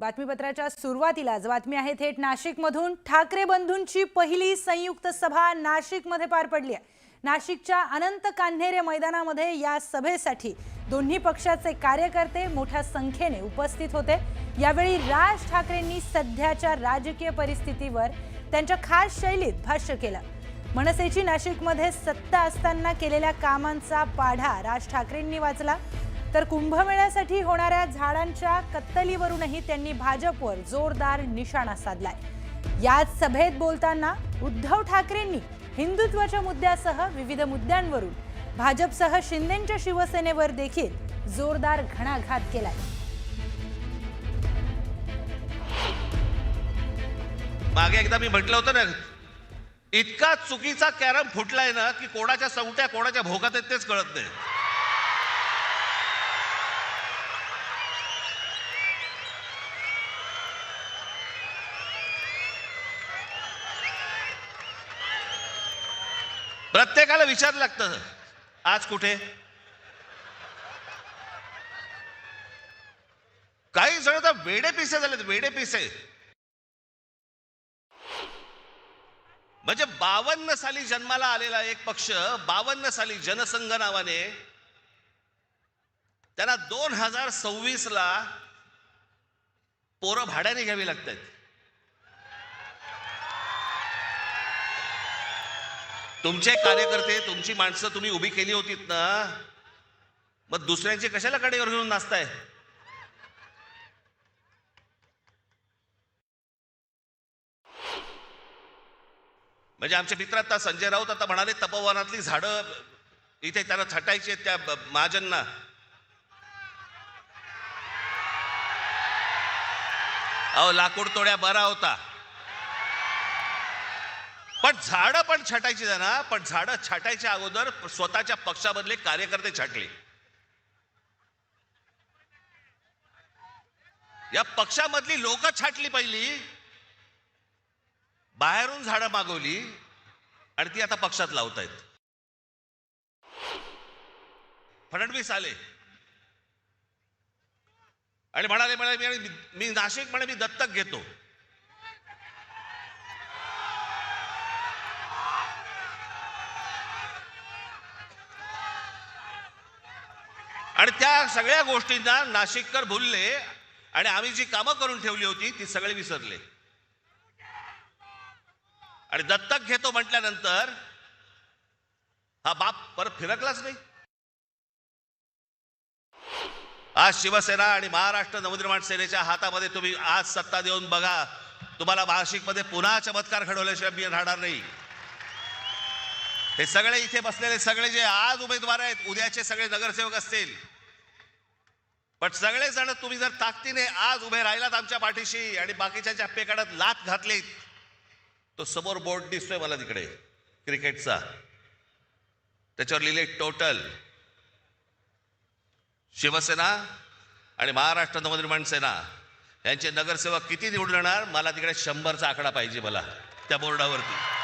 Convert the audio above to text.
बातमीपत्राच्या सुरुवातीलाच बातमी आहे थेट नाशिकमधून। ठाकरे बंधूंची पहिली संयुक्त सभा नाशिकमध्ये पार पडली आहे। नाशिकच्या अनंत कान्हेरे मैदानामध्ये या सभेसाठी दोन्ही पक्षाचे कार्यकर्ते मोठ्या संख्येने उपस्थित होते। यावेळी राज ठाकरेंनी सध्याच्या राजकीय परिस्थितीवर त्यांच्या खास शैलीत भाष्य केलं। मनसेची नाशिकमध्ये सत्ता असताना केलेल्या कामांचा पाढा राज ठाकरेंनी वाचला, तर कुंभमेळ्यासाठी होणाऱ्या झाडांच्या कत्तलीवरूनही त्यांनी भाजपवर जोरदार निशाणा साधलाय। याच सभेत बोलताना उद्धव ठाकरेंनी हिंदुत्वाच्या मुद्द्यासह विविध मुद्द्यांवरून भाजपसह शिंदेंच्या शिवसेनेवर देखील जोरदार घणाघात केलाय। मागे एकदा मी म्हटलं होतं ना, इतका चुकीचा कॅरम फुटलाय ना की कोणाच्या संगट्या कोणाच्या भोगात आहेत तेच कळत नाही। प्रत्येकाला विचारलं लागतं, आज कुठे? काही जण तर वेडे पिसे झालेत, वेडे पिसे। म्हणजे 52 साली जन्माला आलेला एक पक्ष 52 साली जनसंघ नावाने त्यांना 2026 ला पोरं भाड्याने घ्यावी लागतात। तुमचे कार्यकर्ते, तुमची माणसं तुम्ही उभी केली होतीत ना, मग दुसऱ्यांची कशाला कडेवर घेऊन नाचताय? म्हणजे आमचे मित्र आता संजय राऊत आता म्हणाले तपोवनातली झाडं इथे त्यांना छटायची त्या महाजनना। अहो, लाकूड तोड्या बरा होता, पण झाडं पण छटायची ना। पण झाडं छाटायच्या अगोदर स्वतःच्या पक्षामधले कार्यकर्ते छाटले। या पक्षामधली लोक छाटली पहिली, बाहेरून झाडं मागवली आणि ती आता पक्षात लावतायत। फडणवीस आले आणि म्हणाले मी नाशिक मी दत्तक घेतो। आणि त्या सगळ्या गोष्टींना नाशिककर भुलले आणि आम्ही जी कामं करून ठेवली होती ती सगळे विसरले। आणि दत्तक घेतो म्हटल्यानंतर हा बाप परत फिरकलाच नाही। आज शिवसेना आणि महाराष्ट्र नवनिर्माण सेनेच्या हातामध्ये तुम्ही आज सत्ता देऊन बघा, तुम्हाला नाशिकमध्ये पुन्हा चमत्कार घडवल्याशिवाय मी राहणार नाही। हे सगळे इथे बसलेले सगळे जे आज उमेदवार आहेत, उद्याचे सगळे नगरसेवक असतील, पण सगळे जण तुम्ही जर ताकदीने आज उभे राहिलात आमच्या पाठीशी आणि बाकीच्या पेकाडात लाथ घातलीत, तो समोर बोर्ड दिसतोय मला तिकडे क्रिकेटचा, त्याच्यावर लिहिले टोटल। शिवसेना आणि महाराष्ट्र नवनिर्माण सेना यांचे नगरसेवक किती निवडून येणार, मला तिकडे 100चा आकडा पाहिजे मला त्या बोर्डावरती।